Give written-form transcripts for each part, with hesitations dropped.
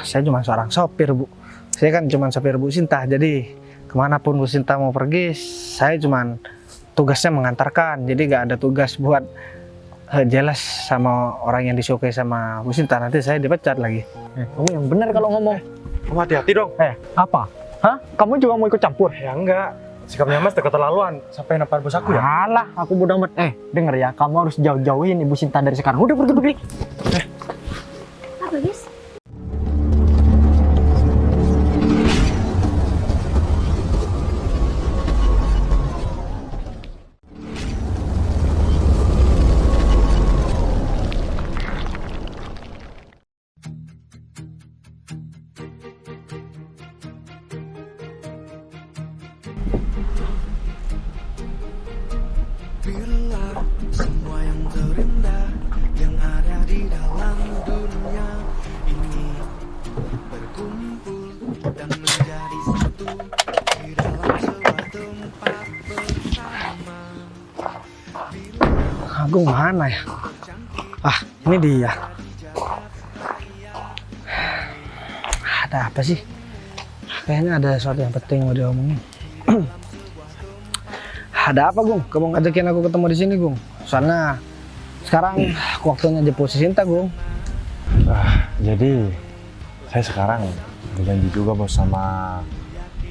saya cuma seorang sopir, Bu. Saya kan cuma sopir Bu Sinta, jadi kemanapun Bu Sinta mau pergi, saya cuma tugasnya mengantarkan. Jadi gak ada tugas buat jelas sama orang yang disukai sama Bu Sinta, nanti saya dipecat lagi. Kamu yang benar kalau ngomong. Kamu hati-hati dong. Apa? Hah? Kamu juga mau ikut campur? Ya enggak. Sikapnya Mas keterlaluan. Sampai nampar bos aku ya. Alah, aku bodo amat. Denger ya, kamu harus jauh-jauhin Ibu Sinta dari sekarang. Udah pergi. Apa guys? Bila semua yang terindah yang ada di dalam dunia ini berkumpul dan menjadi satu di dalam sebuah tempat bersama. Agung mana ya? Ah, ini dia. Ada apa sih? Kayaknya ada sesuatu yang penting mau diomongin. Ada apa, Gung? Kamu ngajakin aku ketemu di sini, Gung? Soalnya sekarang waktunya jemput si Sinta, Gung. Jadi saya sekarang berjanji juga bos sama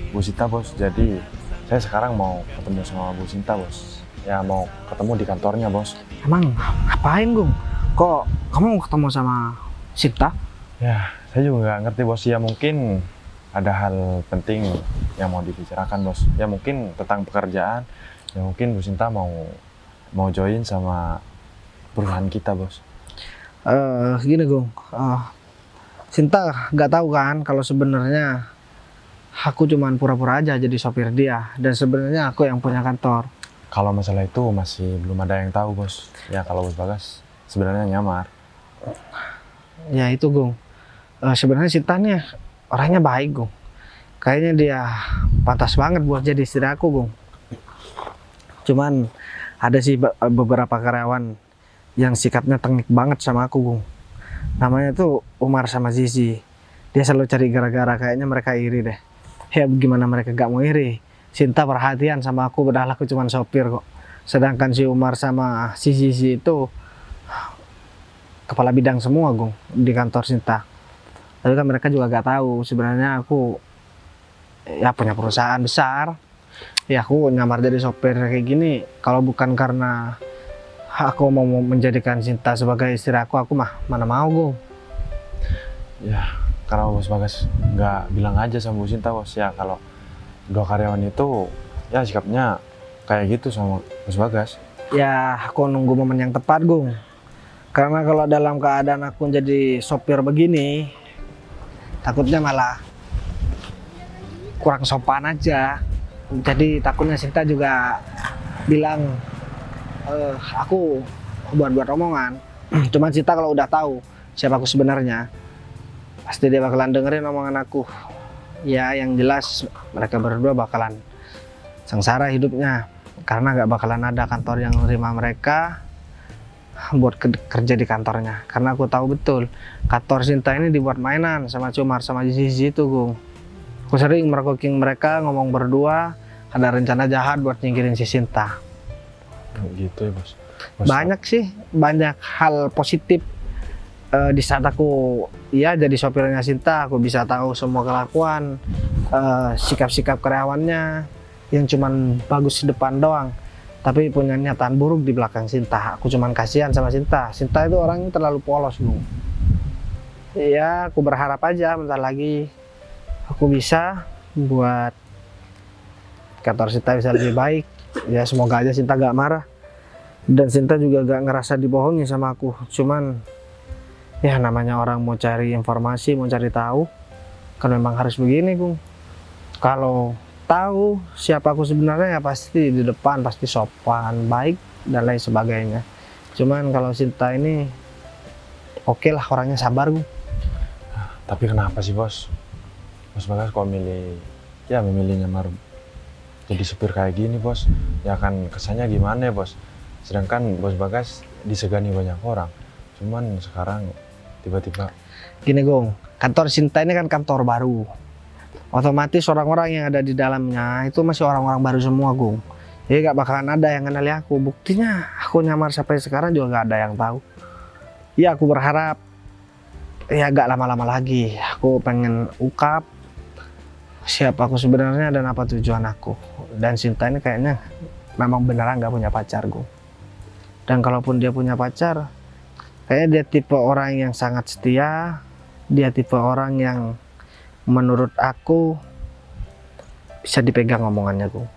Bu Sinta bos. Jadi saya sekarang mau ketemu sama Bu Sinta bos. Ya mau ketemu di kantornya bos. Emang ngapain, Gung? Kok kamu mau ketemu sama Sinta? Ya saya juga nggak ngerti bos. Ya mungkin ada hal penting yang mau dibicarakan bos. Ya mungkin tentang pekerjaan. Ya mungkin Bu Sinta mau join sama perusahaan kita bos. Gini, Gung. Sinta nggak tahu kan kalau sebenarnya aku cuman pura-pura aja jadi sopir dia, dan sebenarnya aku yang punya kantor. Kalau masalah itu masih belum ada yang tahu bos. Ya kalau Bos Bagas sebenarnya nyamar. Ya itu, Gung. Sebenarnya Sinta nih orangnya baik, Gung. Kayaknya dia pantas banget buat jadi istri aku, Gung. Cuman ada sih beberapa karyawan yang sikapnya tengik banget sama aku, Gung. Namanya tuh Umar sama Zizi. Dia selalu cari gara-gara, kayaknya mereka iri deh. Ya gimana mereka gak mau iri? Sinta perhatian sama aku, padahal aku cuma sopir kok. Sedangkan si Umar sama si Zizi itu kepala bidang semua, Gung, di kantor Sinta. Tapi kan mereka juga gak tahu sebenarnya aku ya punya perusahaan besar. Ya aku nyamar jadi sopir kayak gini kalau bukan karena aku mau menjadikan Sinta sebagai istri aku mah mana mau, Gung. Ya karena Bos Bagas nggak bilang aja sama Bu Sinta bos. Ya kalau dua karyawan itu ya sikapnya kayak gitu sama Bos Bagas. Ya aku nunggu momen yang tepat, Gung. Karena kalau dalam keadaan aku jadi sopir begini, takutnya malah kurang sopan aja. Jadi takutnya Sinta juga bilang aku buat omongan. Cuman Sinta kalau udah tahu siapa aku sebenarnya, pasti dia bakalan dengerin omongan aku. Ya yang jelas mereka berdua bakalan sengsara hidupnya, karena gak bakalan ada kantor yang menerima mereka buat kerja di kantornya. Karena aku tahu betul kantor Sinta ini dibuat mainan sama Cumar sama Zizi itu, Gung. Aku sering mergoking mereka ngomong berdua ada rencana jahat buat nyingkirin si Sinta. Gitu ya bos. Banyak sih, banyak hal positif. Di saat aku ya jadi sopirnya Sinta, aku bisa tahu semua kelakuan, sikap-sikap karyawannya yang cuman bagus di depan doang, tapi punya niatan buruk di belakang Sinta. Aku cuman kasihan sama Sinta. Sinta itu orangnya terlalu polos, Bung. Ya aku berharap aja bentar lagi aku bisa buat kantor Sinta bisa lebih baik. Ya semoga aja Sinta gak marah, dan Sinta juga gak ngerasa dibohongi sama aku. Cuman ya namanya orang mau cari informasi, mau cari tahu, kan memang harus begini, Gung. Kalau tahu siapa aku sebenarnya ya pasti di depan, pasti sopan, baik dan lain sebagainya. Cuman kalau Sinta ini oke lah, orangnya sabar, Gung. Tapi kenapa sih bos? Bos Bagas kok memilih nyamar jadi supir kayak gini bos? Ya kan kesannya gimana ya bos? Sedangkan Bos Bagas disegani banyak orang. Cuman sekarang tiba-tiba Gini Gung, kantor Sinta ini kan kantor baru. Otomatis orang-orang yang ada di dalamnya itu masih orang-orang baru semua Gung. Jadi gak bakalan ada yang kenali aku. Buktinya aku nyamar sampai sekarang juga gak ada yang tahu. Ya aku berharap ya gak lama-lama lagi. Aku pengen ungkap siapa aku sebenarnya dan apa tujuan aku. Dan Sinta ini kayaknya memang beneran gak punya pacar Gung. Dan kalaupun dia punya pacar, kayaknya dia tipe orang yang sangat setia. Dia tipe orang yang menurut aku bisa dipegang omongannya Gung.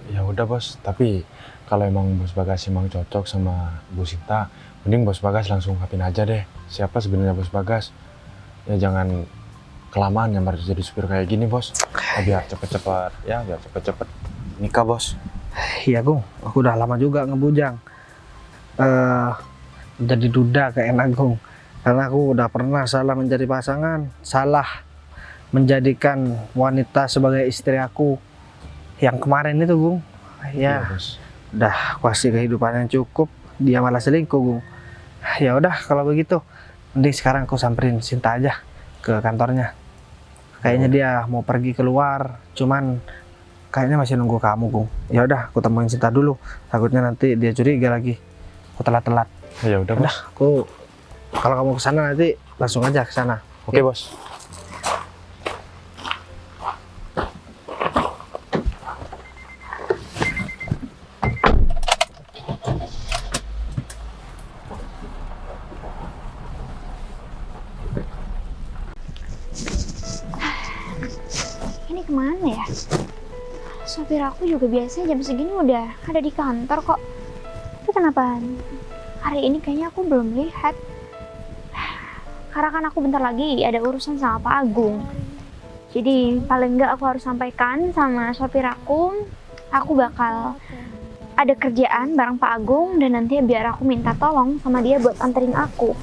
Ya udah bos, tapi kalau emang bos Bagas emang cocok sama Bu Sinta, mending bos Bagas langsung ungkapin aja deh siapa sebenarnya bos Bagas. Ya jangan kelamaan nyamar jadi supir kayak gini bos. Biar cepet-cepet nikah bos. Iya Gung, aku udah lama juga ngebujang. Jadi duda kayak enak Gung. Karena aku udah pernah salah menjadi pasangan, salah menjadikan wanita sebagai istri aku yang kemarin itu Gung. Iya, Ya bos. udah aku kasih kehidupan yang cukup, dia malah selingkuh Gung. Ya udah kalau begitu, mending sekarang aku samperin Sinta aja ke kantornya. Kayaknya dia mau pergi keluar, cuman kayaknya masih nunggu kamu Gung. Ya udah aku temuin Sinta dulu, takutnya nanti dia curiga lagi aku telat-telat. Ya udah Udah bos. aku kalau kamu kesana nanti langsung aja ke sana. Oke bos. Ini kemana ya? Sopir aku juga biasanya jam segini udah ada di kantor kok. Tapi kenapa hari ini kayaknya aku belum lihat? Karena kan aku bentar lagi ada urusan sama Pak Agung. Jadi paling enggak aku harus sampaikan sama sopir aku bakal ada kerjaan bareng Pak Agung dan nanti biar aku minta tolong sama dia buat anterin aku.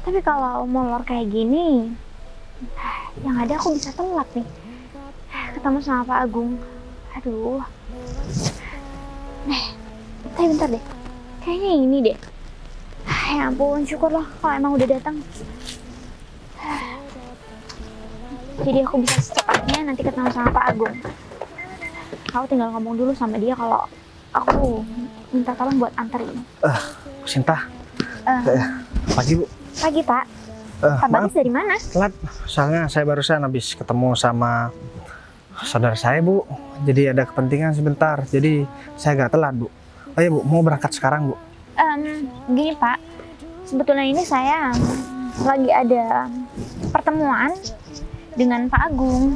Tapi kalau molor kayak gini, yang ada aku bisa telat nih ketemu sama Pak Agung. Aduh. Tapi bentar deh. Kayaknya ini deh. Ya ampun, syukurlah kalau emang udah datang. Jadi aku bisa secepatnya nanti ketemu sama Pak Agung. Aku tinggal ngomong dulu sama dia kalau aku minta tolong buat anterin. Sinta, Eh, pagi Bu. Pagi Pak. Pak Maaf Bagas dari mana? telat, soalnya saya barusan habis ketemu sama saudara saya Bu. Jadi ada kepentingan sebentar, jadi saya agak telat Bu. Oh ya Bu, mau berangkat sekarang Bu? Gini Pak, sebetulnya ini saya lagi ada pertemuan dengan Pak Agung.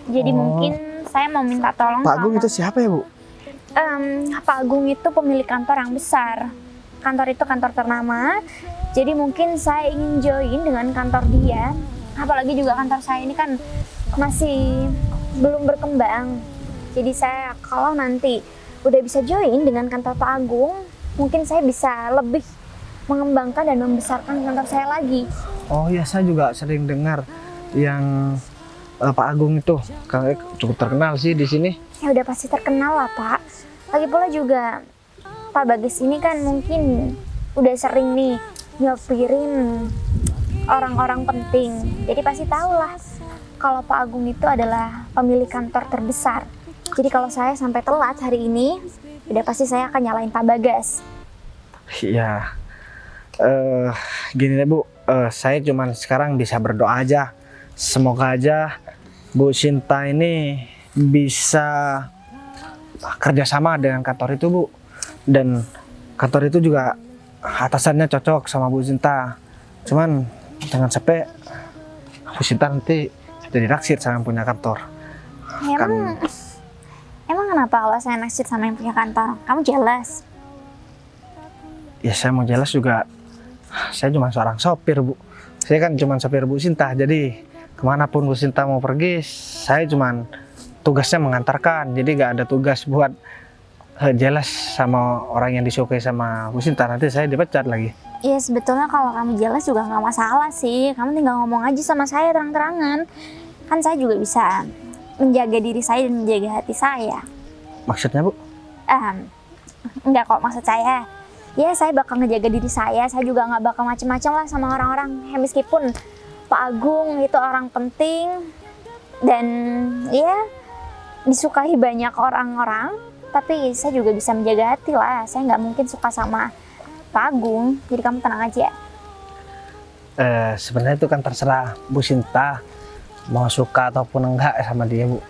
Jadi mungkin saya mau minta tolong Pak Agung sama- itu siapa ya Bu? Pak Agung itu pemilik kantor yang besar. Kantor itu kantor ternama. Jadi mungkin saya ingin join dengan kantor dia. Apalagi juga kantor saya ini kan masih belum berkembang. Jadi saya kalau nanti udah bisa join dengan kantor Pak Agung, mungkin saya bisa lebih mengembangkan dan membesarkan kantor saya lagi. Oh ya, saya juga sering dengar yang Pak Agung itu cukup terkenal sih di sini. Ya udah pasti terkenal lah Pak. Lagi pula juga Pak Bagas ini kan mungkin udah sering nih nyopirin orang-orang penting. Jadi pasti tahu lah kalau Pak Agung itu adalah pemilik kantor terbesar. Jadi kalau saya sampai telat hari ini, udah pasti saya akan nyalain Pak Bagas. Iya. Gini deh Bu, saya cuman sekarang bisa berdoa aja. Semoga aja Bu Sinta ini bisa kerjasama dengan kantor itu Bu. Dan kantor itu juga atasannya cocok sama Bu Sinta. Cuman jangan sampai Bu Sinta nanti jadi naksir sama yang punya kantor. Emang kenapa kalau saya naksir sama yang punya kantor? Kamu jelas? Ya saya mau jelas juga, saya cuma seorang sopir Bu. Saya kan cuma sopir Bu Sinta, jadi kemanapun Bu Sinta mau pergi, saya cuma tugasnya mengantarkan. Jadi gak ada tugas buat jelas sama orang yang disukai sama Bu Sinta, nanti saya dipecat lagi. Ya sebetulnya kalau kamu jelas juga nggak masalah sih. Kamu tinggal ngomong aja sama saya terang-terangan. Kan saya juga bisa menjaga diri saya dan menjaga hati saya. Maksudnya Bu? Enggak kok, maksud saya ya saya bakal ngejaga diri saya juga nggak bakal macem-macem lah sama orang-orang. Ya, meskipun Pak Agung itu orang penting dan ya disukai banyak orang-orang, tapi saya juga bisa menjaga hati lah. Saya nggak mungkin suka sama Pak Agung, jadi kamu tenang aja. Sebenarnya itu kan terserah Bu Sinta mau suka ataupun enggak sama dia, Bu.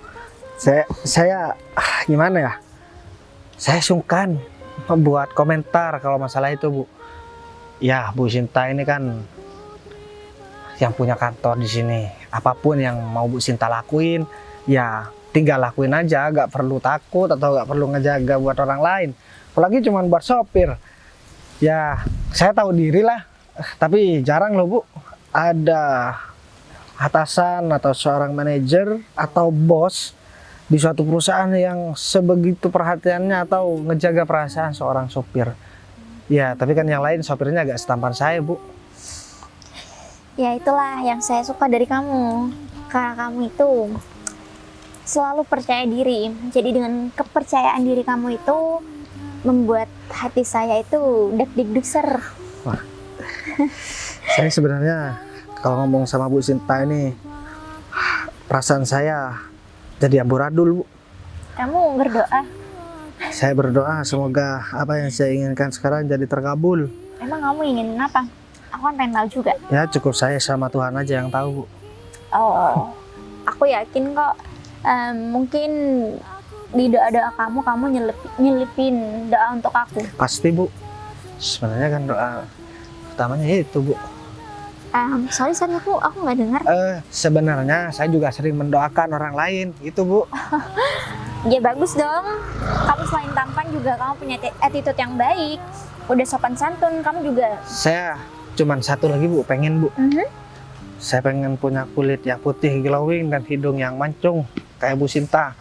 Saya gimana ya? Saya sungkan membuat komentar kalau masalah itu, Bu. Ya, Bu Sinta ini kan yang punya kantor di sini. Apapun yang mau Bu Sinta lakuin, ya tinggal lakuin aja, gak perlu takut atau gak perlu ngejaga buat orang lain. Apalagi cuma buat sopir. Ya, saya tahu diri lah. Tapi jarang loh, Bu, ada atasan atau seorang manajer atau bos di suatu perusahaan yang sebegitu perhatiannya atau ngejaga perasaan seorang sopir. Ya, tapi kan yang lain sopirnya agak setampan saya, Bu. Ya itulah yang saya suka dari kamu, karena kamu itu selalu percaya diri. Jadi dengan kepercayaan diri kamu itu membuat hati saya itu deg-deg-degser. Wah, saya sebenarnya kalau ngomong sama Bu Sinta ini perasaan saya jadi amburadul, Bu. Kamu berdoa? Saya berdoa semoga apa yang saya inginkan sekarang jadi terkabul. Emang kamu ingin apa? Aku kan pengen tahu juga. Ya cukup saya sama Tuhan aja yang tahu, Bu. Oh, aku yakin kok. Mungkin di doa-doa kamu nyelipin doa untuk aku. Pasti, Bu. Sebenarnya kan doa utamanya itu, Bu. Sorry aku nggak dengar. Sebenarnya saya juga sering mendoakan orang lain, gitu, Bu. Ya bagus dong. Kamu selain tampan juga kamu punya attitude yang baik. Udah sopan santun, kamu juga. Saya cuman satu lagi, Bu, pengen, Bu. Saya pengen punya kulit yang putih glowing dan hidung yang mancung kayak Bu Sinta.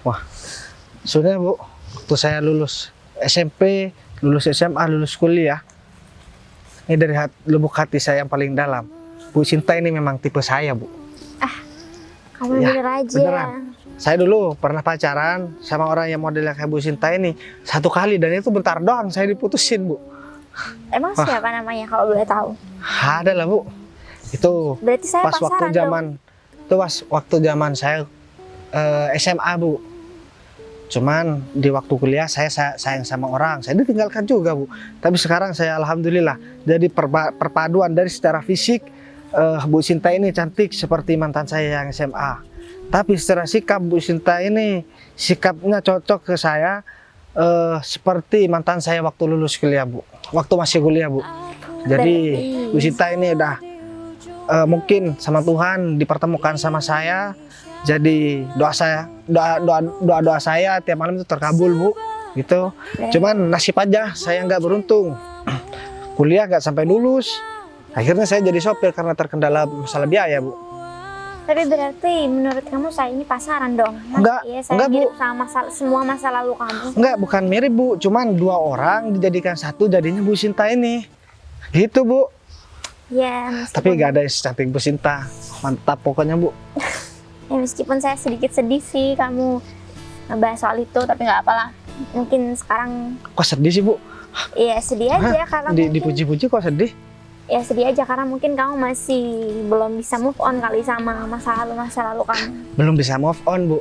Wah, sebenarnya, Bu, waktu saya lulus SMP, lulus SMA, lulus kuliah, ini dari lubuk hati saya yang paling dalam, Bu Sinta ini memang tipe saya, Bu. Kamu Ya, bener aja. beneran. Saya dulu pernah pacaran sama orang yang modelnya kayak Bu Sinta ini 1 kali, dan itu bentar doang saya diputusin, Bu. Emang siapa namanya kalau boleh tahu? Ada lah, Bu. Itu Berarti saya pas waktu pasaran dong. waktu zaman saya SMA, Bu. Cuman di waktu kuliah saya sayang sama orang, saya ditinggalkan juga, Bu. Tapi sekarang saya alhamdulillah jadi perpaduan dari secara fisik. Bu Sinta ini cantik seperti mantan saya yang SMA. Tapi secara sikap Bu Sinta ini sikapnya cocok ke saya seperti mantan saya waktu lulus kuliah, Bu. Waktu masih kuliah, Bu. Jadi Bu Sinta ini udah mungkin sama Tuhan dipertemukan sama saya. Jadi doa saya tiap malam itu terkabul, Bu. Gitu. Cuman nasib aja saya nggak beruntung. Kuliah nggak sampai lulus. Akhirnya saya jadi sopir karena terkendala masalah biaya, Bu. Tapi berarti menurut kamu saya ini pasaran dong? Enggak, Iya, saya enggak, Bu. mirip sama semua masa lalu kamu. Enggak, bukan mirip, Bu. Cuman 2 orang dijadikan satu, jadinya Bu Sinta ini. Gitu, Bu. Ya, Tapi meskipun, nggak ada yang secantik Bu Sinta. Mantap pokoknya, Bu. ya, meskipun saya sedikit sedih sih kamu ngebahas soal itu, tapi nggak apalah. Mungkin sekarang, Kok sedih sih, Bu? ya sedih aja karena mungkin, Dipuji-puji kok sedih? ya sedih aja karena mungkin kamu masih belum bisa move on kali sama masa lalu kamu. Belum bisa move on, Bu.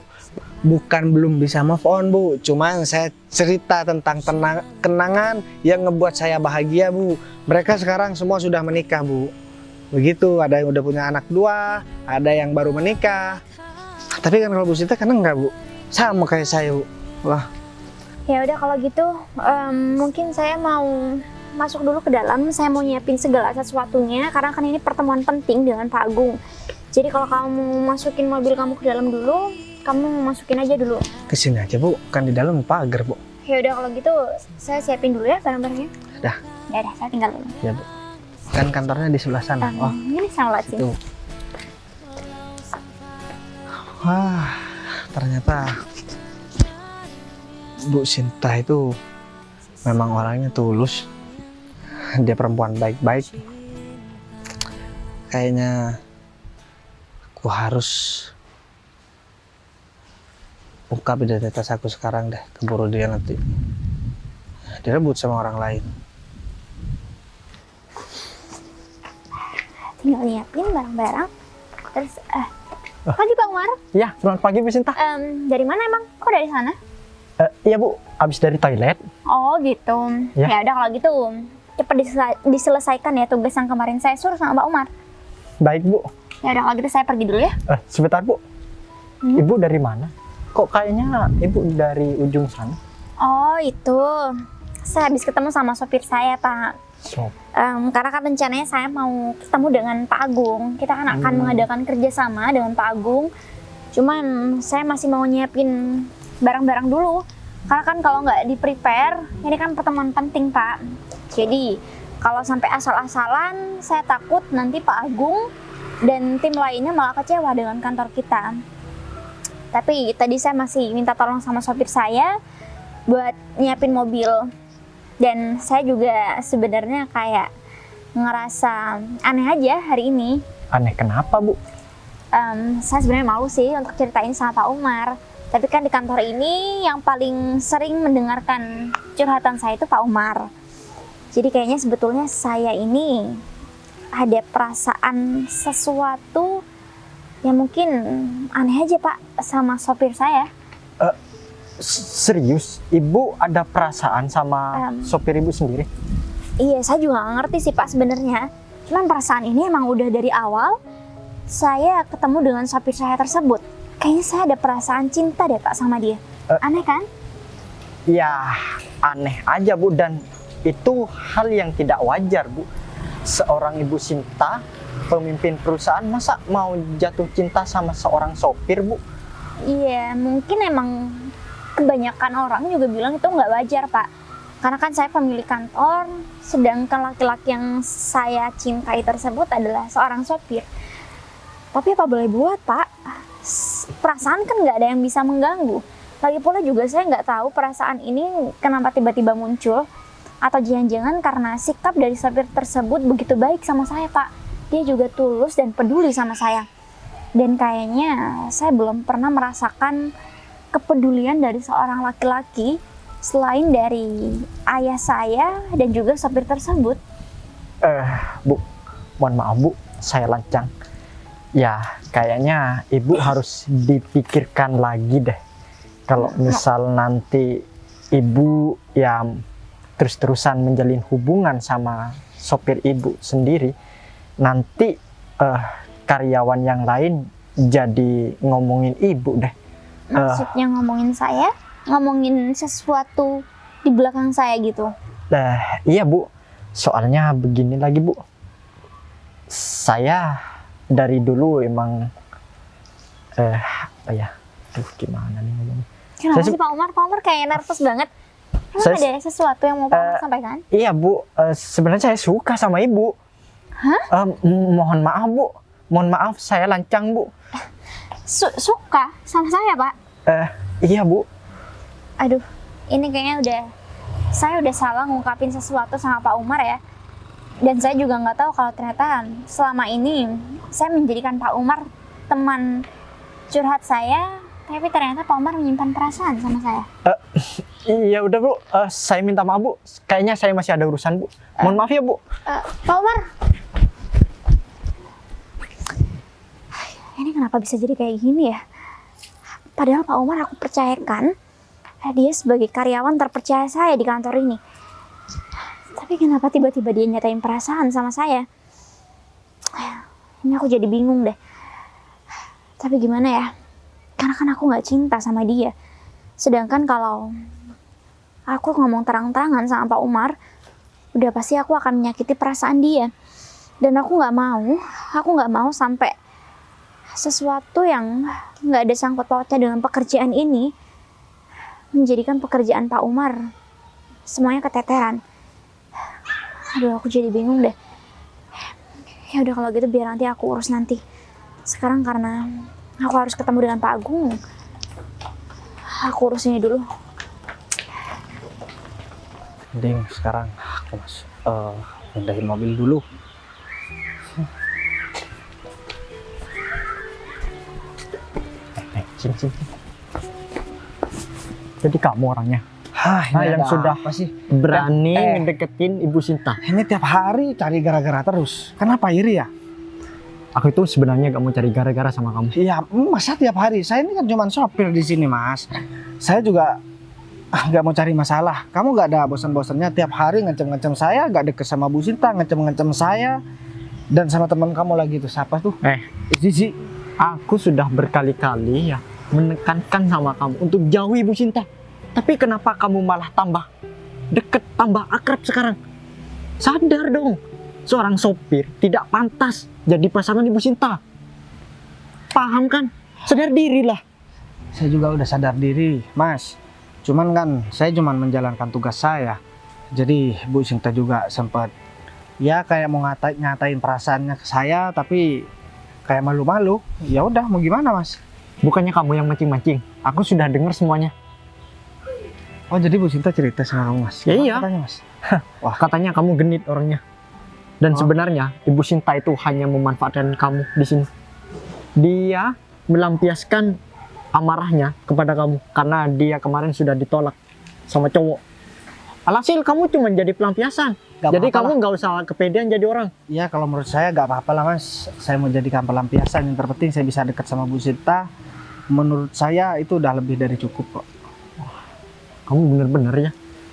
Bukan belum bisa move on, Bu. Cuman saya cerita tentang kenangan yang ngebuat saya bahagia, Bu. Mereka sekarang semua sudah menikah, Bu. Begitu, ada yang udah punya anak 2, ada yang baru menikah. Tapi kan kalau Bu Sinta kan enggak, Bu. Sama kayak saya, Bu. Wah, Ya udah kalau gitu, mungkin saya mau masuk dulu ke dalam. Saya mau nyiapin segala sesuatunya karena kan ini pertemuan penting dengan Pak Agung. Jadi kalau kamu masukin mobil kamu ke dalam dulu, kamu masukin aja dulu. kesini aja, Bu. Kan di dalam pagar, Bu. Ya udah kalau gitu, saya siapin dulu ya barang-barangnya. Dah. Ya udah, saya tinggal dulu. Ya, Bu. Kan kantornya di sebelah sana. Oh, Ini sama sini. itu. Wah, ternyata Bu Sinta itu memang orangnya tulus. Dia perempuan baik-baik. Kayaknya aku harus ungkap identitas aku sekarang deh, keburu dia nanti direbut sama orang lain. tinggal nyiapin barang-barang. Terus pagi Pak Umar. Iya, selamat pagi Bu Sinta. Dari mana emang? Kok dari sana? Iya Bu, abis dari toilet. Oh gitu. Ya. Ya udah kalau gitu cepat diselesaikan ya tugas yang kemarin saya suruh sama Pak Umar. Baik Bu. Ya udah kalau gitu saya pergi dulu ya. Sebentar Bu. Ibu dari mana? Kok kayaknya Ibu dari ujung sana? Oh itu. Saya habis ketemu sama sopir saya Pak. Karena kan rencananya saya mau ketemu dengan Pak Agung. Kita kan akan mengadakan kerjasama dengan Pak Agung. Cuman saya masih mau nyiapin barang-barang dulu. Karena kan kalau nggak di-prepare, ini kan pertemuan penting Pak. Jadi kalau sampai asal-asalan, saya takut nanti Pak Agung dan tim lainnya malah kecewa dengan kantor kita. Tapi tadi saya masih minta tolong sama sopir saya buat nyiapin mobil. Dan saya juga sebenarnya kayak ngerasa aneh aja hari ini. Aneh kenapa Bu? Saya sebenarnya malu sih untuk ceritain sama Pak Umar. Tapi kan di kantor ini yang paling sering mendengarkan curhatan saya itu Pak Umar. Jadi kayaknya sebetulnya saya ini ada perasaan sesuatu yang mungkin aneh aja Pak sama sopir saya. Serius? Ibu ada perasaan sama sopir Ibu sendiri? Iya, saya juga nggak ngerti sih Pak sebenarnya. Cuman perasaan ini emang udah dari awal saya ketemu dengan sopir saya tersebut. Kayaknya saya ada perasaan cinta deh Pak sama dia. Aneh kan? Ya, aneh aja Bu, dan itu hal yang tidak wajar Bu. Seorang Ibu Sinta, pemimpin perusahaan, masa mau jatuh cinta sama seorang sopir Bu? Iya, mungkin emang kebanyakan orang juga bilang itu nggak wajar Pak. Karena kan saya pemilik kantor, sedangkan laki-laki yang saya cintai tersebut adalah seorang sopir. Tapi apa boleh buat Pak? Perasaan kan nggak ada yang bisa mengganggu. Lagi pula juga saya nggak tahu perasaan ini kenapa tiba-tiba muncul. Atau jangan-jangan karena sikap dari sopir tersebut begitu baik sama saya Pak. Dia juga tulus dan peduli sama saya. Dan kayaknya saya belum pernah merasakan kepedulian dari seorang laki-laki selain dari ayah saya dan juga sopir tersebut. Bu, mohon maaf Bu, saya lancang. Ya, kayaknya Ibu harus dipikirkan lagi deh. Kalau misal nanti Ibu ya terus-terusan menjalin hubungan sama sopir Ibu sendiri, nanti karyawan yang lain jadi ngomongin Ibu deh. Maksudnya ngomongin saya? Ngomongin sesuatu di belakang saya gitu? Iya Bu, soalnya begini lagi Bu. Saya dari dulu emang apa ya? Gimana nih ngomongnya? Kenapa sih Pak Umar? Pak Umar kayak nervous banget. Emang ada sesuatu yang mau Pak Umar sampaikan? Iya Bu, sebenarnya saya suka sama Ibu. Hah? Mohon maaf Bu, mohon maaf saya lancang Bu. Suka sama saya Pak? Iya Bu. Aduh, ini kayaknya saya udah salah ngungkapin sesuatu sama Pak Umar ya. Dan saya juga nggak tahu kalau ternyata selama ini saya menjadikan Pak Umar teman curhat saya, tapi ternyata Pak Umar menyimpan perasaan sama saya. Iya udah Bu, saya minta maaf Bu. Kayaknya saya masih ada urusan Bu. Mohon maaf ya Bu. Pak Umar, ini kenapa bisa jadi kayak gini ya? Padahal Pak Umar aku percayakan dia sebagai karyawan terpercaya saya di kantor ini. Tapi kenapa tiba-tiba dia nyatain perasaan sama saya? Ini aku jadi bingung deh. Tapi gimana ya? Karena kan aku nggak cinta sama dia. Sedangkan kalau aku ngomong terang-terangan sama Pak Umar, udah pasti aku akan menyakiti perasaan dia. Dan aku nggak mau sampai sesuatu yang nggak ada sangkut pautnya dengan pekerjaan ini menjadikan pekerjaan Pak Umar semuanya keteteran. Aduh, aku jadi bingung deh. Ya udah kalau gitu biar nanti aku urus nanti. Sekarang karena aku harus ketemu dengan Pak Agung, aku urus ini dulu. Mending sekarang aku pindahin mobil dulu. Sini. Jadi kamu orangnya. Nah, yang sudah apa sih? berani ngedeketin Ibu Sinta. Ini tiap hari cari gara-gara terus. Kenapa iri ya? Aku itu sebenarnya gak mau cari gara-gara sama kamu. Iya, masa tiap hari? Saya ini kan cuma sopir di sini, Mas. Saya juga nggak mau cari masalah. Kamu nggak ada bosan-bosannya tiap hari ngancem-ngancem saya, nggak deket sama Bu Sinta, ngancem-ngancem saya, dan sama teman kamu lagi itu siapa tuh? Zizi. Aku sudah berkali-kali ya menekankan sama kamu untuk jauhi Bu Sinta. Tapi kenapa kamu malah tambah deket, tambah akrab sekarang? Sadar dong, seorang sopir tidak pantas jadi pasangan Ibu Sinta. Paham kan? Sadar dirilah. Saya juga udah sadar diri, Mas. Cuman kan saya cuma menjalankan tugas saya. Jadi Bu Sinta juga sempat ya kayak mau nyatain perasaannya ke saya, tapi kayak malu-malu. Ya udah, mau gimana, Mas? Bukannya kamu yang mancing-mancing. Aku sudah dengar semuanya. Oh, jadi Bu Sinta cerita sama kamu, Mas? Ya Gimana iya. katanya, Mas? Wah, katanya kamu genit orangnya. Dan sebenarnya Ibu Sinta itu hanya memanfaatkan kamu di sini. Dia melampiaskan amarahnya kepada kamu karena dia kemarin sudah ditolak sama cowok. Alhasil kamu cuma jadi pelampiasan. Gak Jadi apa-apa kamu nggak usah kepedean jadi orang. Ya kalau menurut saya nggak apa-apa lah, Mas. Saya mau jadikan pelampiasan. Yang terpenting saya bisa dekat sama Bu Sinta. Menurut saya itu udah lebih dari cukup kok. Kamu bener-bener ya.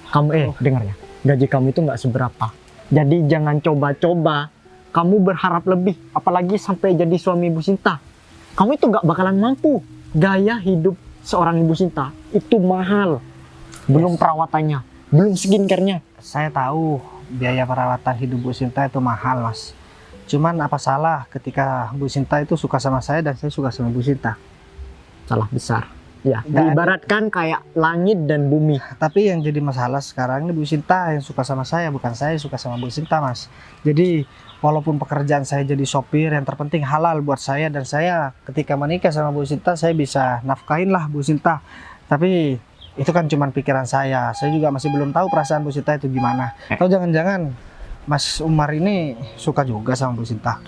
Kamu dengar ya. Gaji kamu itu nggak seberapa. Jadi jangan coba-coba kamu berharap lebih. Apalagi sampai jadi suami Ibu Sinta. Kamu itu nggak bakalan mampu. Gaya hidup seorang Ibu Sinta itu mahal. Belum perawatannya, belum skincare-nya. Saya tahu biaya perawatan hidup Bu Sinta itu mahal, Mas. Cuman apa salah ketika Bu Sinta itu suka sama saya dan saya suka sama Bu Sinta? Salah besar. Ya, Nggak ada. diibaratkan kayak langit dan bumi. Tapi yang jadi masalah sekarang ini Bu Sinta yang suka sama saya, bukan saya yang suka sama Bu Sinta, Mas. Jadi walaupun pekerjaan saya jadi sopir, yang terpenting halal buat saya, dan saya ketika menikah sama Bu Sinta saya bisa nafkahin lah Bu Sinta. Tapi itu kan cuma pikiran saya juga masih belum tahu perasaan Bu Sinta itu gimana. Atau jangan-jangan Mas Umar ini suka juga sama Bu Sinta?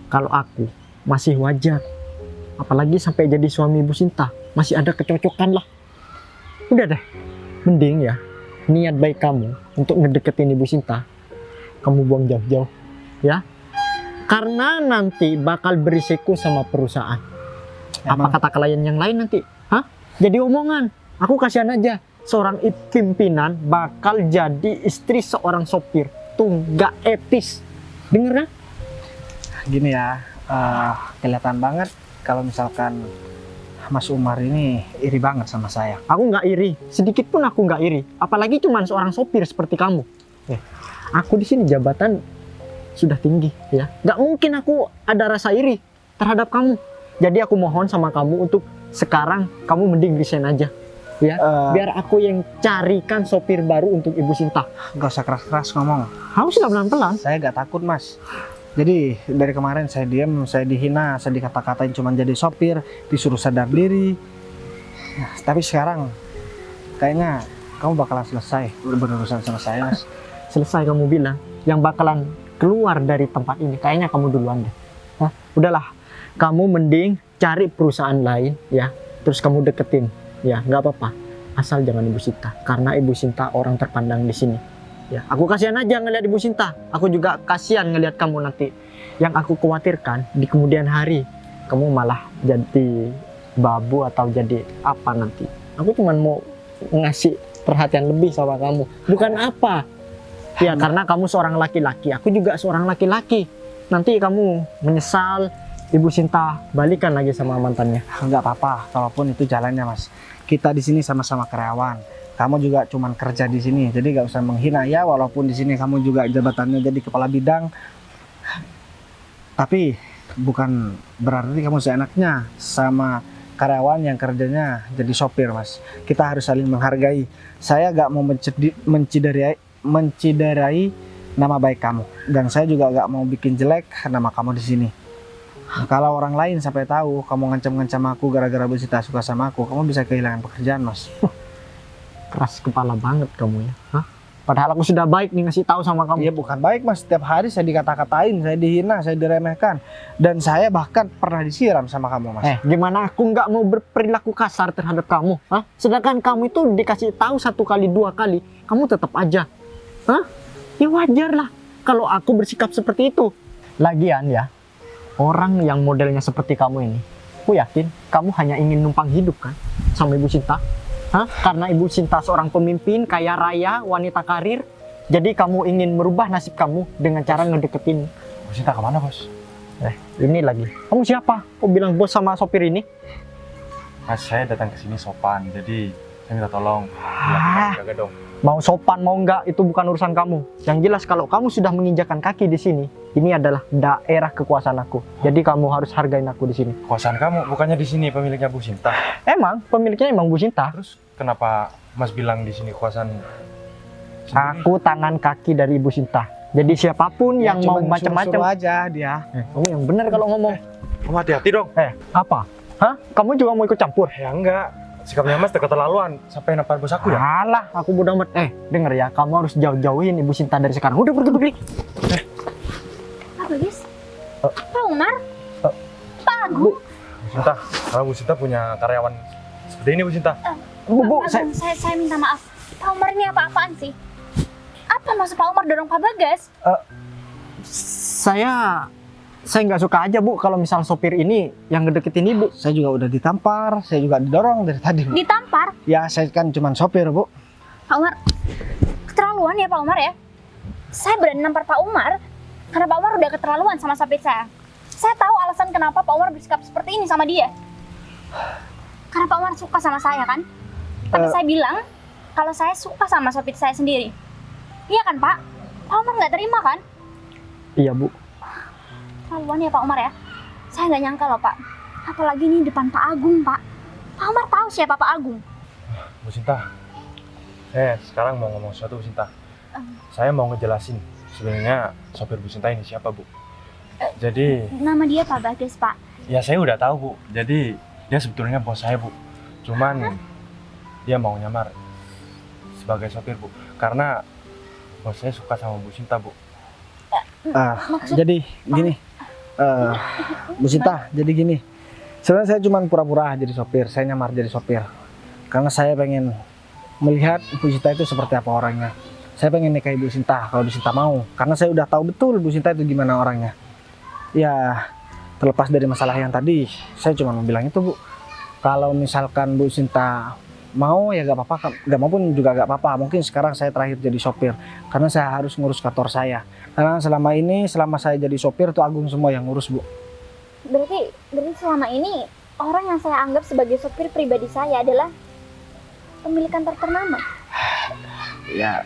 Kalau aku masih wajar. Apalagi sampai jadi suami Ibu Sinta, masih ada kecocokan lah. Udah deh, mending ya niat baik kamu untuk ngedeketin Ibu Sinta, kamu buang jauh-jauh ya. Karena nanti bakal berisiko sama perusahaan. Apa kata klien yang lain nanti? Hah? Jadi omongan. Aku kasihan aja. Seorang pimpinan bakal jadi istri seorang sopir. Tuh gak etis. Denger kan? Gini ya, kelihatan banget kalau misalkan Mas Umar ini iri banget sama saya. Aku nggak iri, sedikit pun aku nggak iri. Apalagi cuma seorang sopir seperti kamu. Aku di sini jabatan sudah tinggi, ya. Nggak mungkin aku ada rasa iri terhadap kamu. Jadi aku mohon sama kamu untuk sekarang kamu mending resign aja, ya. Biar aku yang carikan sopir baru untuk Ibu Sinta. Gak usah keras-keras ngomong. Kamu sudah pelan-pelan. Saya gak takut, Mas. Jadi dari kemarin saya diam, saya dihina, saya dikata-katain cuma jadi sopir, disuruh sadar diri. Nah, tapi sekarang kayaknya kamu bakalan selesai berurusan sama saya, Mas. Selesai kamu bilang, yang bakalan keluar dari tempat ini kayaknya kamu duluan deh. Hah? Udahlah, kamu mending cari perusahaan lain ya, terus kamu deketin, ya nggak apa-apa. Asal jangan Ibu Sinta, karena Ibu Sinta orang terpandang di sini. Ya, aku kasihan aja ngelihat Ibu Sinta. Aku juga kasihan ngelihat kamu nanti. Yang aku khawatirkan di kemudian hari kamu malah jadi babu atau jadi apa nanti. Aku cuma mau ngasih perhatian lebih sama kamu. Bukan apa. Ya karena kamu seorang laki-laki, aku juga seorang laki-laki. Nanti kamu menyesal, Ibu Sinta balikan lagi sama mantannya. Nggak apa-apa, kalaupun itu jalannya, Mas. Kita di sini sama-sama karyawan. Kamu juga cuman kerja di sini, jadi gak usah menghina ya. Walaupun di sini kamu juga jabatannya jadi kepala bidang, tapi bukan berarti kamu seenaknya sama karyawan yang kerjanya jadi sopir, Mas. Kita harus saling menghargai. Saya gak mau menciderai nama baik kamu, dan saya juga gak mau bikin jelek nama kamu di sini. Kalau orang lain sampai tahu kamu ngancam-ngancam aku gara-gara Bu Sinta suka sama aku, kamu bisa kehilangan pekerjaan, Mas. Keras kepala banget kamu ya. Hah? Padahal aku sudah baik nih ngasih tahu sama kamu. Iya bukan baik, Mas. Setiap hari saya dikata-katain, saya dihina, saya diremehkan, dan saya bahkan pernah disiram sama kamu, Mas. Gimana aku nggak mau berperilaku kasar terhadap kamu? Hah? Sedangkan kamu itu dikasih tahu 1 kali 2 kali, kamu tetap aja. Hah? Ya wajar lah kalau aku bersikap seperti itu. Lagian ya, orang yang modelnya seperti kamu ini, aku yakin kamu hanya ingin numpang hidup kan sama Ibu Sinta. Hah? Karena Ibu Sinta seorang pemimpin, kaya raya, wanita karir. Jadi kamu ingin merubah nasib kamu dengan cara ngedeketin. Bu Sinta kemana bos? Ini lagi. Kamu siapa? Kok bilang bos sama sopir ini? Mas, saya datang ke sini sopan, jadi saya minta tolong dilakukan jaga dong. Mau sopan mau enggak itu bukan urusan kamu. Yang jelas kalau kamu sudah menginjakan kaki di sini, ini adalah daerah kekuasaan aku. Jadi kamu harus hargain aku di sini. Kekuasaan kamu bukannya di sini pemiliknya Bu Sinta. Emang pemiliknya emang Bu Sinta. Terus kenapa Mas bilang di sini kekuasaan sendiri? Aku tangan kaki dari Ibu Sinta. Jadi siapapun yang mau Cuman macam-macam. suruh-suruh aja dia. Kamu yang benar kalau ngomong. Kamu hati-hati dong. Apa? Hah? Kamu juga mau ikut campur? Ya enggak. Sikapnya Mas keterlaluan sampai nampar bos aku ya. Alah, aku bodoh amat. Denger ya, kamu harus jauh-jauhin Ibu Sinta dari sekarang. Udah pergi. Pak Bagas? Pak Umar? Pak Agung? Bu Sinta, kalau Bu Sinta punya karyawan seperti ini Bu Sinta. Bu, Pak Agung, saya minta maaf. Pak Umar ini apa-apaan sih? Apa maksud Pak Umar dorong Pak Bagas? saya nggak suka aja Bu kalau misal sopir ini yang ngedeketin Ibu. Saya juga udah ditampar, saya juga didorong dari tadi, Bu. Ditampar? Ya, saya kan cuma sopir, Bu. Pak Umar, keterlaluan ya Pak Umar ya? Saya berani nampar Pak Umar karena Pak Umar udah keterlaluan sama sopir saya. Saya tahu alasan kenapa Pak Umar bersikap seperti ini sama dia. Karena Pak Umar suka sama saya kan? Tapi saya bilang kalau saya suka sama sopir saya sendiri. Iya kan Pak? Pak Umar nggak terima kan? Iya Bu. Keterlaluan ya Pak Umar ya? Saya nggak nyangka loh Pak. Apalagi ini depan Pak Agung Pak. Pak Umar tahu siapa Pak Agung. Bu Sinta, sekarang mau ngomong sesuatu Bu Sinta. Saya mau ngejelasin sebenarnya sopir Bu Sinta ini siapa Bu. Jadi Nama dia Pak Bagas Pak. ya saya udah tahu Bu. Jadi dia sebetulnya bos saya Bu. Cuman dia mau nyamar sebagai sopir Bu. Karena bos saya suka sama Bu Sinta Bu. Maksud Jadi gini, Bu Sinta, jadi gini. Sebenarnya saya cuma pura-pura jadi sopir, saya nyamar jadi sopir. Karena saya pengen melihat Bu Sinta itu seperti apa orangnya. Saya pengen nikahi Bu Sinta kalau Bu Sinta mau. Karena saya udah tahu betul Bu Sinta itu gimana orangnya. Ya, terlepas dari masalah yang tadi, saya cuma mau bilang itu Bu. Kalau misalkan Bu Sinta mau ya gak apa-apa, gak mau pun juga gak apa-apa. Mungkin sekarang saya terakhir jadi sopir karena saya harus ngurus kantor saya. Karena selama saya jadi sopir tuh Agung semua yang ngurus Bu. berarti selama ini orang yang saya anggap sebagai sopir pribadi saya adalah pemilik kantor ternama. Ya,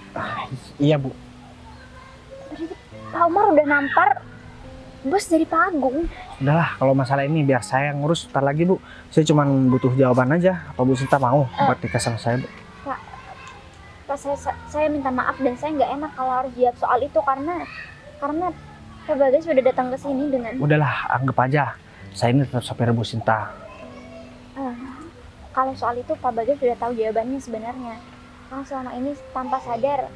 iya Bu. Berarti Pak Umar udah nampar bos dari Pak Agung. Udahlah, kalau masalah ini biar saya yang ngurus ntar lagi Bu. Saya cuma butuh jawaban aja. Apa Bu Sinta mau buat nikah sama saya Bu? Pak, saya minta maaf dan saya nggak enak kalau harus jawab soal itu karena Pak Bagas sudah datang ke sini dengan Udahlah, anggap aja. Saya ini tetap sopir Bu Sinta. kalau soal itu Pak Bagas sudah tahu jawabannya sebenarnya. Karena selama ini tanpa sadar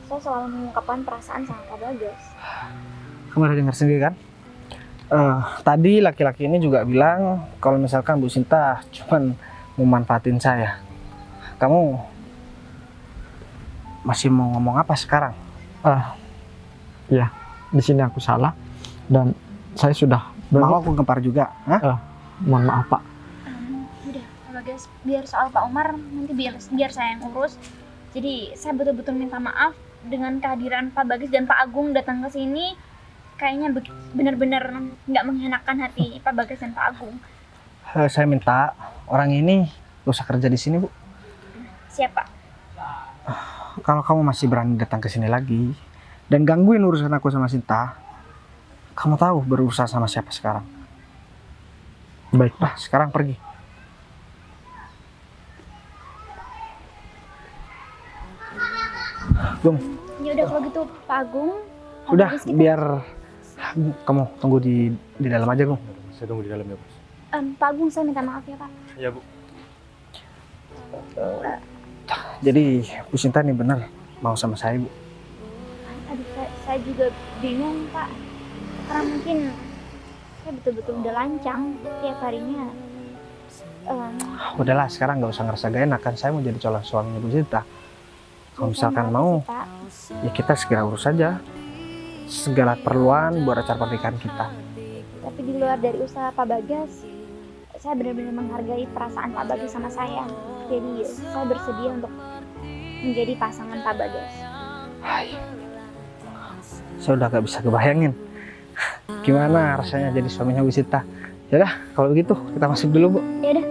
saya selalu mengungkapkan perasaan sama Pak Bagas. Kamu udah dengar sendiri kan? Tadi laki-laki ini juga bilang kalau misalkan Bu Sinta cuman memanfaatin saya. Kamu masih mau ngomong apa sekarang? Ya, di sini aku salah dan saya sudah Mau aku gempar juga? Hah? mohon maaf Pak. Udah Pak Bagas, biar soal Pak Umar nanti biar saya yang urus. Jadi saya betul-betul minta maaf dengan kehadiran Pak Bagas dan Pak Agung datang ke sini. Kayaknya benar-benar nggak mengenakan hati Pak Bagas dan Pak Agung. Saya minta orang ini gak usah kerja di sini Bu. Siapa? Kalau kamu masih berani datang ke sini lagi dan gangguin urusan aku sama Sinta, kamu tahu berurusan sama siapa sekarang? Baik Pak. Nah, sekarang pergi. Gung, Ya udah kalau gitu Pak Agung. Pak udah Bagas, kita- biar kamu tunggu di dalam aja Gung. Saya tunggu di dalam ya bos. Pak Agung, saya minta maaf ya Pak. Iya Bu. Jadi Bu Sinta nih bener mau sama saya Bu. Aduh, saya juga bingung Pak. Karena mungkin saya betul-betul udah lancang tiap harinya. Udahlah sekarang nggak usah ngerasa gak enak kan, saya mau jadi calon suaminya Bu Sinta. Kalau misalkan Saya mau, sih, Pak. ya kita segera urus saja segala perluan buat acara pernikahan kita. Tapi di luar dari usaha Pak Bagas, saya benar-benar menghargai perasaan Pak Bagas sama saya. Jadi saya bersedia untuk menjadi pasangan Pak Bagas. Hai. Saya udah gak bisa kebayangin gimana rasanya jadi suaminya Bu Sinta. Yaudah, kalau begitu kita masuk dulu, Bu. Ya udah,